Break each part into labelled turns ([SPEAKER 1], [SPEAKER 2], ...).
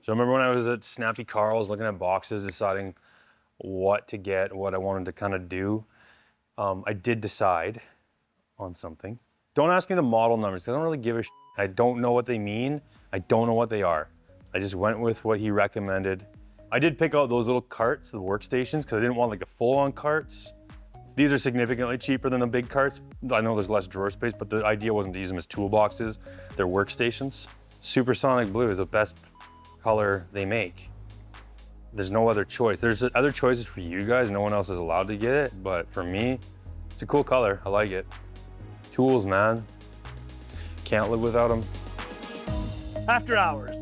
[SPEAKER 1] So I remember when I was at Snappy Carl's looking at boxes, deciding what to get, what I wanted to kind of do. I did decide on something. Don't ask me the model numbers. I don't really give a shit. I don't know what they mean. I don't know what they are. I just went with what he recommended. I did pick out those little carts, the workstations, because I didn't want like the full-on carts. These are significantly cheaper than the big carts. I know there's less drawer space, but the idea wasn't to use them as toolboxes. They're workstations. Supersonic blue is the best color they make. There's no other choice. There's other choices for you guys. No one else is allowed to get it, but for me, it's a cool color. I like it. Tools, man. Can't live without them.
[SPEAKER 2] After hours.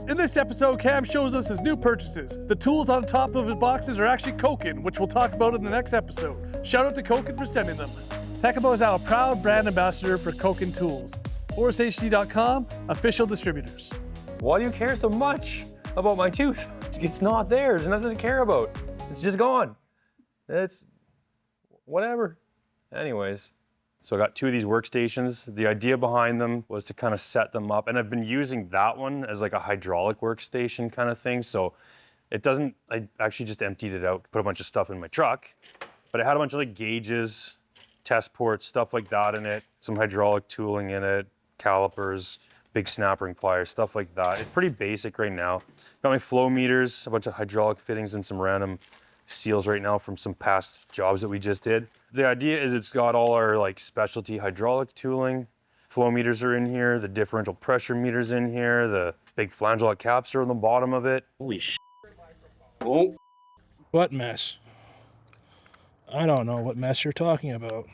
[SPEAKER 2] In this episode, Cam shows us his new purchases. The tools on top of his boxes are actually Koken, which we'll talk about in the next episode. Shout out to Koken for sending them. Tekamo is now a proud brand ambassador for Koken tools. Workstation.com, official distributors.
[SPEAKER 1] Why do you care so much about my tooth? It's not there. There's nothing to care about. It's just gone. It's whatever. Anyways, so I got two of these workstations. The idea behind them was to kind of set them up, and I've been using that one as like a hydraulic workstation kind of thing. So it doesn't, I actually just emptied it out, put a bunch of stuff in my truck, but it had a bunch of like gauges, test ports, stuff like that in it, some hydraulic tooling in it, calipers, big snap ring pliers, stuff like that. It's pretty basic right now. Got my flow meters, a bunch of hydraulic fittings, and some random seals right now from some past jobs that we just did. The idea is it's got all our like specialty hydraulic tooling. Flow meters are in here, the differential pressure meters in here, the big flange lock caps are on the bottom of it.
[SPEAKER 3] Holy shit. Oh.
[SPEAKER 2] What mess? I don't know what mess you're talking about.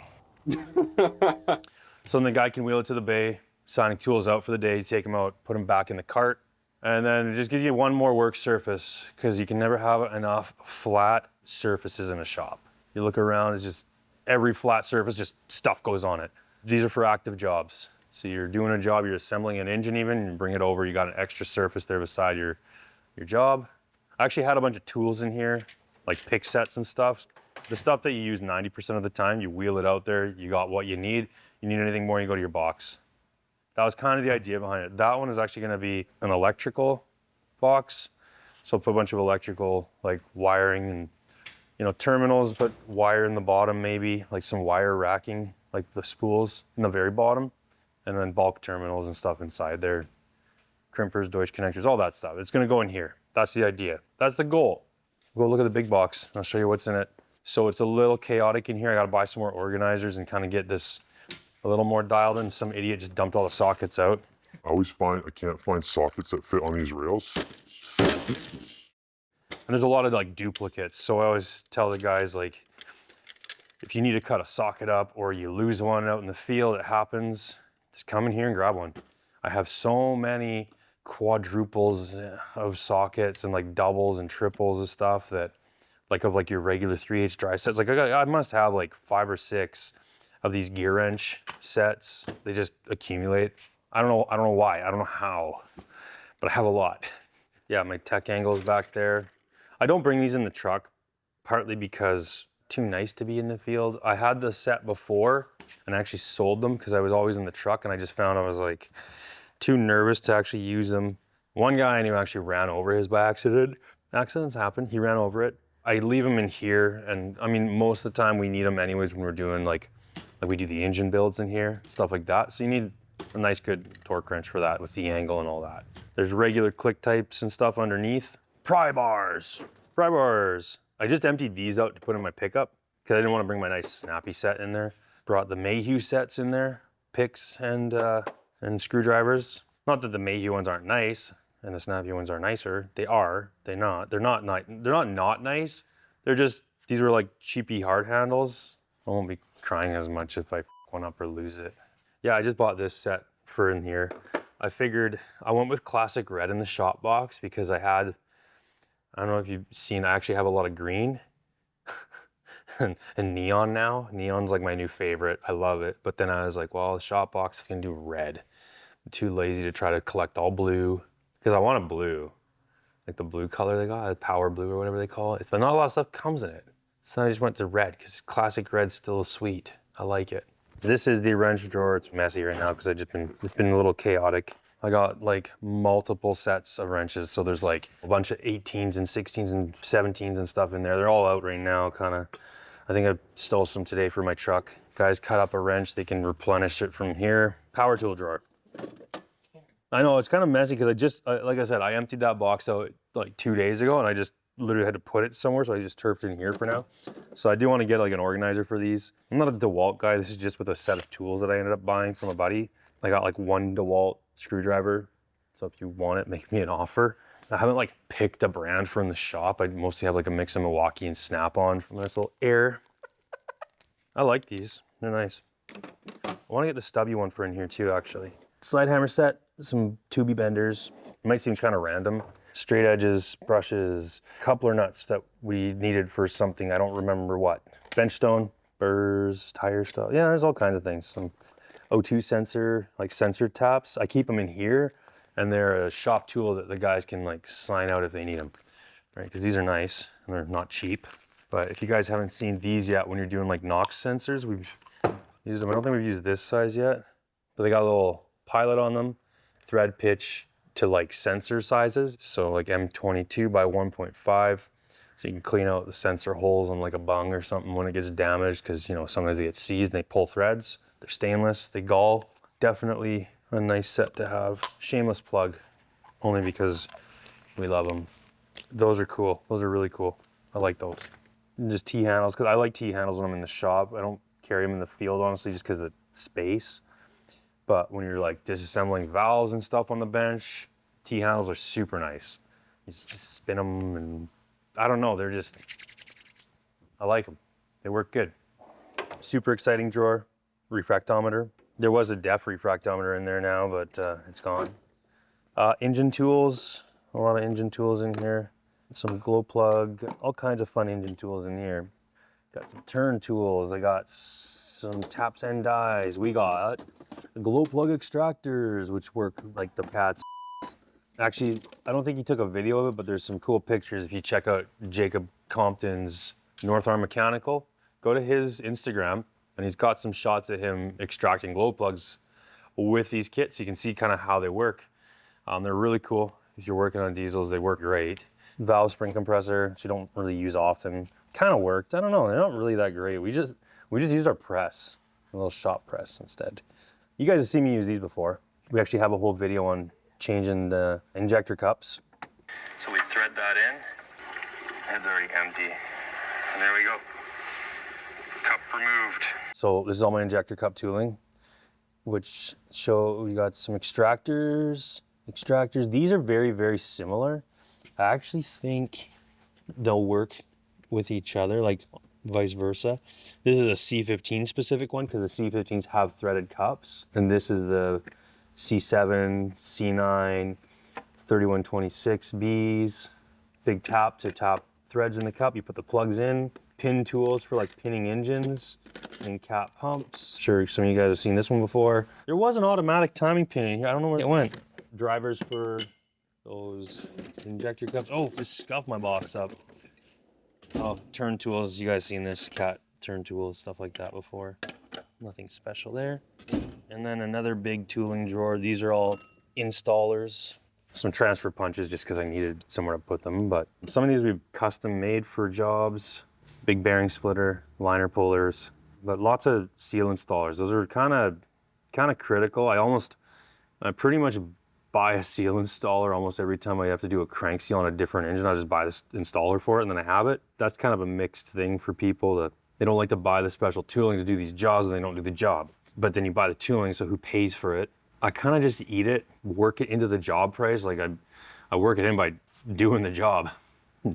[SPEAKER 1] So then the guy can wheel it to the bay, signing tools out for the day, take them out, put them back in the cart. And then it just gives you one more work surface because you can never have enough flat surfaces in a shop. You look around, it's just every flat surface, just stuff goes on it. These are for active jobs. So you're doing a job, you're assembling an engine even, you bring it over, you got an extra surface there beside your job. I actually had a bunch of tools in here, like pick sets and stuff. The stuff that you use 90% of the time, you wheel it out there, you got what you need. You need anything more, you go to your box. That was kind of the idea behind it. That one is actually gonna be an electrical box. So I'll put a bunch of electrical, like wiring and, you know, terminals, put wire in the bottom maybe, like some wire racking, like the spools in the very bottom, and then bulk terminals and stuff inside there. Crimpers, Deutsch connectors, all that stuff. It's gonna go in here. That's the idea. That's the goal. Go look at the big box. I'll show you what's in it. So it's a little chaotic in here. I gotta buy some more organizers and kind of get this a little more dialed in. Some idiot just dumped all the sockets out.
[SPEAKER 4] I always find I can't find sockets that fit on these rails.
[SPEAKER 1] And there's a lot of like duplicates. So I always tell the guys, like, if you need to cut a socket up or you lose one out in the field, it happens, just come in here and grab one. I have so many quadruples of sockets and like doubles and triples and stuff that like of like your regular 3/8 drive sets. Like I must have like 5 or 6 of these gear wrench sets. They just accumulate. I don't know why, I don't know how, but I have a lot. Yeah, my tech angle is back there. I don't bring these in the truck, partly because too nice to be in the field. I had the set before and I actually sold them because I was always in the truck and I just found I was like too nervous to actually use them. One guy I knew actually ran over his by accident. Accidents happen, he ran over it. I leave them in here, and I mean, most of the time we need them anyways when we're doing like we do the engine builds in here, stuff like that. So you need a nice good torque wrench for that with the angle and all that. There's regular click types and stuff underneath. Pry bars. I just emptied these out to put in my pickup because I didn't want to bring my nice snappy set in there. Brought the Mayhew sets in there, picks and screwdrivers. Not that the Mayhew ones aren't nice and the snappy ones are nicer. They are, they're not. They're not nice. They're just, these were like cheapy hard handles. I won't be crying as much if I f one up or lose it. Yeah, I just bought this set for in here. I figured I went with classic red in the shop box because I don't know if you've seen, I actually have a lot of green and neon now. Neon's like my new favorite. I love it. But then I was like, well, the shop box can do red. I'm too lazy to try to collect all blue because I want a blue, like the blue color they got, power blue or whatever they call it. But not a lot of stuff comes in it. So I just went to red because classic red's still sweet. I like it. This is the wrench drawer. It's messy right now because it's been a little chaotic. I got like multiple sets of wrenches. So there's like a bunch of 18s and 16s and 17s and stuff in there. They're all out right now, kind of. I think I stole some today for my truck. Guys cut up a wrench, they can replenish it from here. Power tool drawer. I know it's kind of messy because I just, like I said, I emptied that box out like 2 days ago and I just literally had to put it somewhere. So I just turfed in here for now. So I do want to get like an organizer for these. I'm not a DeWalt guy. This is just with a set of tools that I ended up buying from a buddy. I got like one DeWalt screwdriver. So if you want it, make me an offer. I haven't like picked a brand from the shop. I mostly have like a mix of Milwaukee and Snap-on from this little Air. I like these, they're nice. I want to get the stubby one for in here too, actually. Slide hammer set, some tubey benders. It might seem kind of random. Straight edges, brushes, coupler nuts that we needed for something, I don't remember what. Bench stone, burrs, tire stuff. Yeah, there's all kinds of things. Some O2 sensor, like sensor taps. I keep them in here and they're a shop tool that the guys can like sign out if they need them, right? Because these are nice and they're not cheap. But if you guys haven't seen these yet, when you're doing like NOx sensors, we've used them. I don't think we've used this size yet, but they got a little pilot on them, thread pitch to like sensor sizes. So like M22 by 1.5. So you can clean out the sensor holes on like a bung or something when it gets damaged, because you know, sometimes they get seized and they pull threads. They're stainless, they gall. Definitely a nice set to have. Shameless plug, only because we love them. Those are cool, those are really cool. I like those. And just T-handles, because I like T-handles when I'm in the shop. I don't carry them in the field, honestly, just because of the space. But when you're like disassembling valves and stuff on the bench, T-handles are super nice. You just spin them and I don't know, they're just, I like them. They work good. Super exciting drawer, refractometer. There was a def refractometer in there now, but it's gone. Engine tools, a lot of engine tools in here. Some glow plug, all kinds of fun engine tools in here. Got some turn tools. I got some taps and dies. We got glow plug extractors, which work like the pads. Actually, I don't think he took a video of it, but there's some cool pictures. If you check out Jacob Compton's North Arm Mechanical, go to his Instagram, and he's got some shots of him extracting glow plugs with these kits. You can see kind of how they work. They're really cool. If you're working on diesels, they work great. Valve spring compressor, which you don't really use often. Kind of worked. I don't know, they're not really that great. We just use our press, a little shop press instead. You guys have seen me use these before. We actually have a whole video on changing the injector cups. So we thread that in. Head's already empty. And there we go. Cup removed. So this is all my injector cup tooling, which show we got some extractors. These are very, very similar. I actually think they'll work with each other, like vice versa. This is a C15 specific one because the C15s have threaded cups. And this is the C7, C9, 3126Bs. Big tap to tap threads in the cup. You put the plugs in. Pin tools for like pinning engines and cap pumps. Sure, some of you guys have seen this one before. There was an automatic timing pin in here. I don't know where it went. Drivers for those injector cups. Oh, just scuffed my box up. Oh, turn tools. You guys seen this cat turn tools, stuff like that before. Nothing special there. And then another big tooling drawer. These are all installers. Some transfer punches just because I needed somewhere to put them. But some of these we've custom made for jobs. Big bearing splitter, liner pullers, but lots of seal installers. Those are kind of critical. I pretty much buy a seal installer almost every time I have to do a crank seal on a different engine. I just buy this installer for it and then I have it. That's kind of a mixed thing for people that they don't like to buy the special tooling to do these jobs and they don't do the job. But then you buy the tooling, so who pays for it? I kind of just eat it, work it into the job price. Like I work it in by doing the job,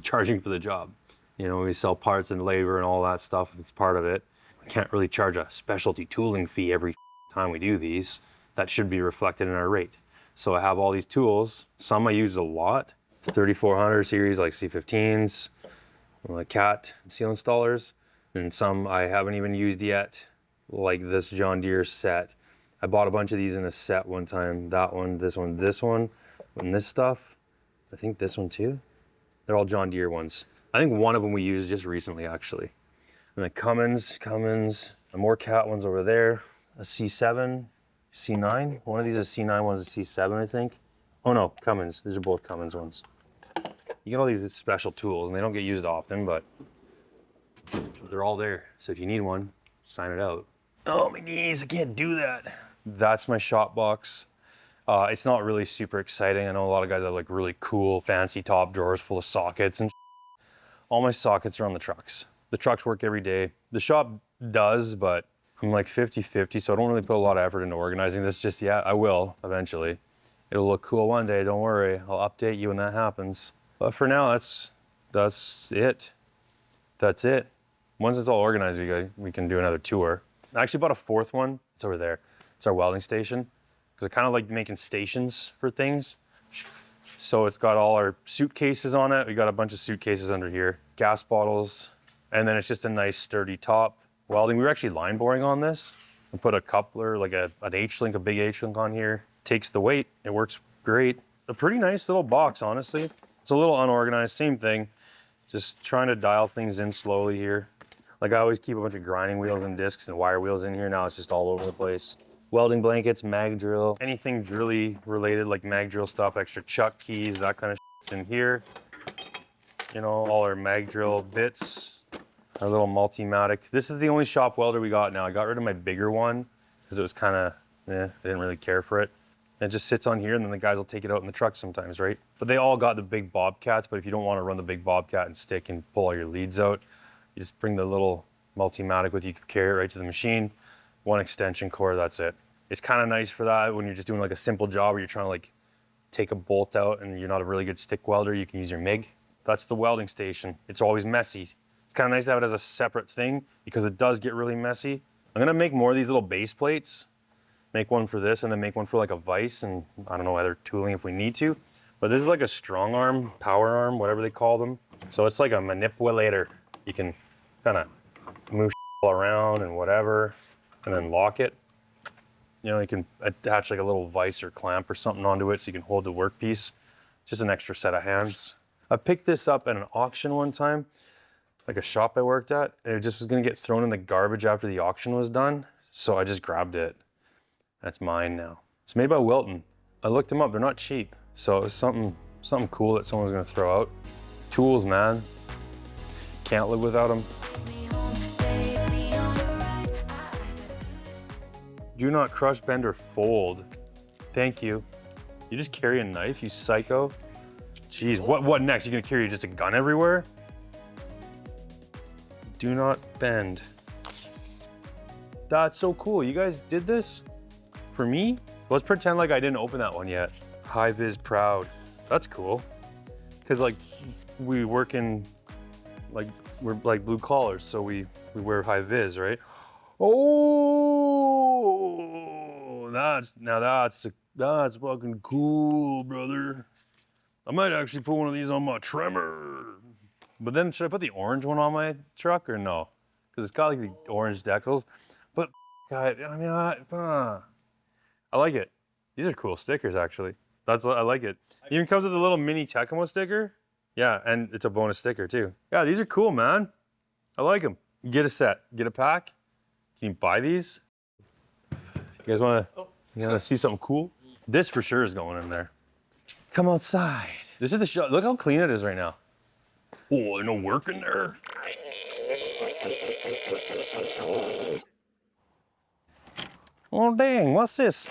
[SPEAKER 1] charging for the job. You know, we sell parts and labor and all that stuff. It's part of it. We can't really charge a specialty tooling fee every time we do these. That should be reflected in our rate. So I have all these tools. Some I use a lot. 3400 series like C15s, like Cat seal installers, and some I haven't even used yet, like this John Deere set. I bought a bunch of these in a set one time. That one, this one, and this stuff. I think this one too. They're all John Deere ones. I think one of them we used just recently, actually. And the Cummins, more Cat ones over there. A C7, C9. One of these is C9, one's a C7, I think. Oh no, Cummins. These are both Cummins ones. You get all these special tools, and they don't get used often, but they're all there. So if you need one, sign it out. Oh, my knees, I can't do that. That's my shop box. It's not really super exciting. I know a lot of guys have like really cool, fancy top drawers full of sockets and all my sockets are on the trucks. The trucks work every day. The shop does, but I'm like 50-50, so I don't really put a lot of effort into organizing this just yet. I will eventually. It'll look cool one day, don't worry. I'll update you when that happens. But for now, that's it. That's it. Once it's all organized, we can do another tour. I actually bought a fourth one. It's over there. It's our welding station. Because I kind of like making stations for things. So it's got all our suitcases on it. We got a bunch of suitcases under here. Gas bottles. And then it's just a nice sturdy top. Welding, we were actually line boring on this. We put a coupler, like an H-link, a big H-link on here. Takes the weight, it works great. A pretty nice little box, honestly. It's a little unorganized, same thing. Just trying to dial things in slowly here. Like I always keep a bunch of grinding wheels and discs and wire wheels in here. Now it's just all over the place. Welding blankets, mag drill, anything drilly related like mag drill stuff, extra chuck keys, that kind of shit's in here. You know, all our mag drill bits, our little Multimatic. This is the only shop welder we got now. I got rid of my bigger one because it was kind of, I didn't really care for it. It just sits on here and then the guys will take it out in the truck sometimes, right? But they all got the big Bobcats, but if you don't want to run the big Bobcat and stick and pull all your leads out, you just bring the little Multimatic with you, can carry it right to the machine. One extension cord, that's it. It's kind of nice for that when you're just doing like a simple job where you're trying to like take a bolt out and you're not a really good stick welder, you can use your MIG. That's the welding station. It's always messy. It's kind of nice to have it as a separate thing because it does get really messy. I'm gonna make more of these little base plates. Make one for this and then make one for like a vise and I don't know, other tooling if we need to. But this is like a strong arm, power arm, whatever they call them. So it's like a manipulator. You can kind of move around and whatever, and then lock it. You know, you can attach like a little vise or clamp or something onto it so you can hold the workpiece. Just an extra set of hands. I picked this up at an auction one time, like a shop I worked at, and it just was gonna get thrown in the garbage after the auction was done. So I just grabbed it. That's mine now. It's made by Wilton. I looked them up, they're not cheap. So it was something cool that someone was gonna throw out. Tools, man. Can't live without them. Do not crush, bend, or fold. Thank you. You just carry a knife, you psycho? Jeez, what next? You gonna carry just a gun everywhere? Do not bend. That's so cool. You guys did this for me? Let's pretend like I didn't open that one yet. High vis proud. That's cool. Cause like we work in, like we're like blue collars, so we wear high vis, right? Oh, that's fucking cool, brother. I might actually put one of these on my Tremor. But then should I put the orange one on my truck or no? Because it's got like the orange decals. But God, I mean, I like it. These are cool stickers actually. I like it. It even comes with a little mini Tekamo sticker. Yeah, and it's a bonus sticker too. Yeah, these are cool, man. I like them. Get a set, get a pack. Can you buy these? You guys wanna see something cool? This for sure is going in there. Come outside. This is the shop. Look how clean it is right now. Oh, there's no work in there. Oh dang, what's this?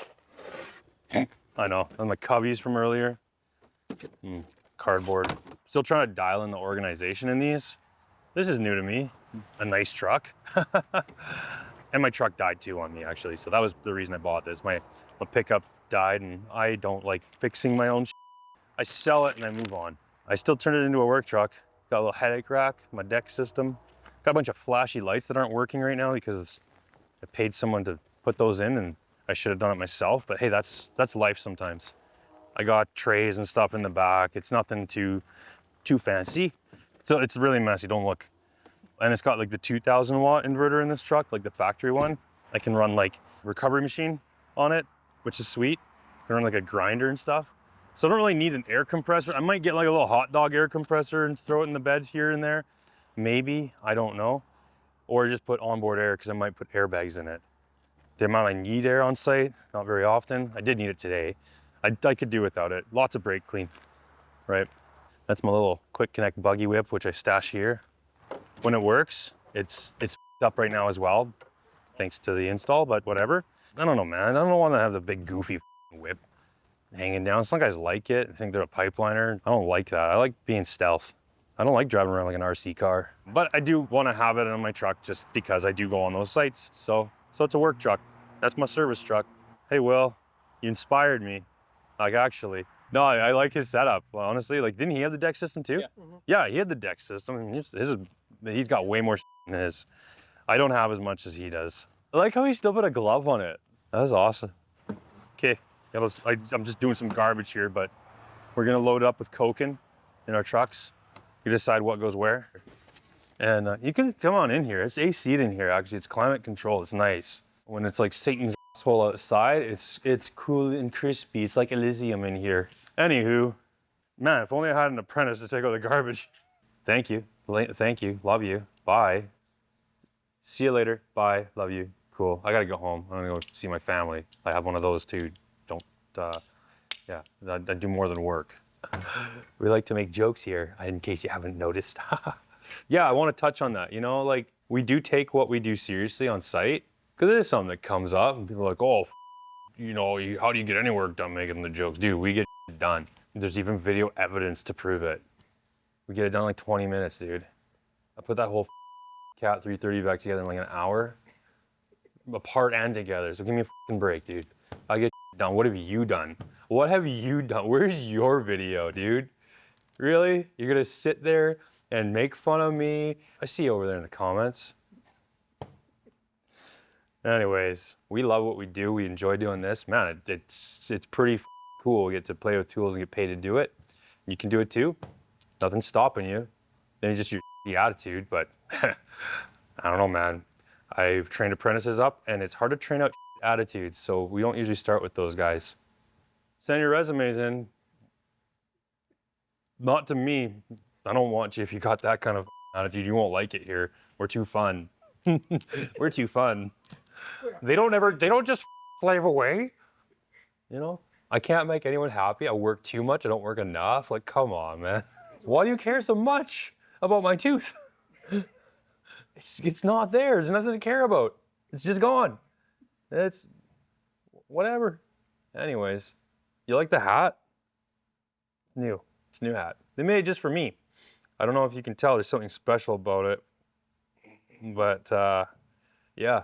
[SPEAKER 1] I know, and my cubbies from earlier. Cardboard. Still trying to dial in the organization in these. This is new to me. A nice truck. And my truck died too on me actually, so that was the reason I bought this. My pickup died and I don't like fixing my own shit. I sell it and I move on. I still turn it into a work truck. Got a little headache rack, my deck system. Got a bunch of flashy lights that aren't working right now because I paid someone to put those in and I should have done it myself, but hey, that's life sometimes. I got trays and stuff in the back. It's nothing too fancy. So it's really messy, don't look. And it's got like the 2000 watt inverter in this truck, like the factory one. I can run like recovery machine on it, which is sweet. I can run like a grinder and stuff. So I don't really need an air compressor. I might get like a little hot dog air compressor and throw it in the bed here and there. Maybe, I don't know. Or just put onboard air because I might put airbags in it. the amount I need air on site, not very often. I did need it today. I could do without it. Lots of brake clean, right? That's my little quick connect buggy whip, which I stash here. When it works, it's up right now as well, thanks to the install, but whatever. I don't know, man. I don't want to have the big goofy whip hanging down. Some guys like it. I think they're a pipeliner. I don't like that. I like being stealth. I don't like driving around like an RC car, but I do want to have it on my truck just because I do go on those sites. So it's a work truck. That's my service truck. Hey, Will, you inspired me. Like, actually. No, I like his setup, honestly. Like, didn't he have the deck system too?
[SPEAKER 3] Yeah.
[SPEAKER 1] Yeah, he had the deck system. He's got way more than his. I don't have as much as he does. I like how he still put a glove on it. That was awesome. Okay, I'm just doing some garbage here, but we're gonna load it up with coking in our trucks. You decide what goes where. And you can come on in here. It's AC'd in here, actually. It's climate controlled. It's nice. When it's like Satan's asshole outside, it's cool and crispy. It's like Elysium in here. Anywho, man, if only I had an apprentice to take out the garbage. Thank you. Thank you. Love you. Bye. See you later. Bye. Love you. Cool. I gotta go home. I'm gonna go see my family. I have one of those too. Yeah, I do more than work. We like to make jokes here, in case you haven't noticed. Yeah, I want to touch on that. You know, like, we do take what we do seriously on site, because it is something that comes up, and people are like, oh, you know, how do you get any work done making the jokes? Dude, we get done. There's even video evidence to prove it. We get it done in like 20 minutes, dude. I put that whole Cat 330 back together in like an hour, apart and together. So give me a break, dude. I get done. What have you done? What have you done? Where's your video, dude? Really? You're gonna sit there and make fun of me? I see you over there in the comments. Anyways, we love what we do. We enjoy doing this. Man, it's pretty cool. We get to play with tools and get paid to do it. You can do it too. Nothing's stopping you. Then it's just your attitude, but I don't know, man. I've trained apprentices up, and it's hard to train out attitudes, so we don't usually start with those guys. Send your resumes in. Not to me. I don't want you if you got that kind of attitude. You won't like it here. We're too fun. We're too fun. They don't just slave away. You know? I can't make anyone happy. I work too much. I don't work enough. Like, come on, man. Why do you care so much about my tooth? It's not there. There's nothing to care about. It's just gone. It's whatever. Anyways, you like the hat? New. It's a new hat. They made it just for me. I don't know if you can tell. There's something special about it. But yeah.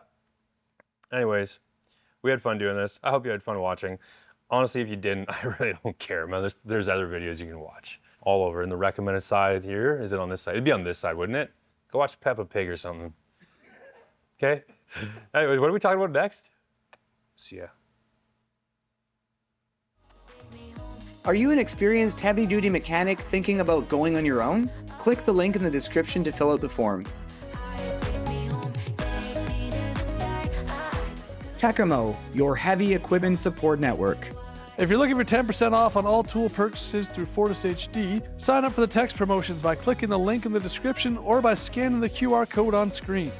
[SPEAKER 1] Anyways, we had fun doing this. I hope you had fun watching. Honestly, if you didn't, I really don't care, man. There's other videos you can watch all over. And the recommended side here, is it on this side? It'd be on this side, wouldn't it? Go watch Peppa Pig or something. Okay? Anyways, what are we talking about next? See ya.
[SPEAKER 5] Are you an experienced heavy-duty mechanic thinking about going on your own? Click the link in the description to fill out the form. Tekamo, your heavy equipment support network.
[SPEAKER 2] If you're looking for 10% off on all tool purchases through Fortis HD, sign up for the text promotions by clicking the link in the description or by scanning the QR code on screen.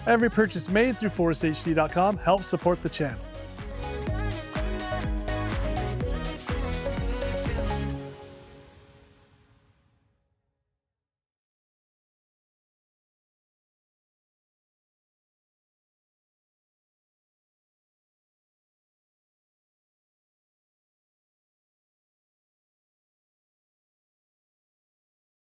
[SPEAKER 2] Every purchase made through FortisHD.com helps support the channel.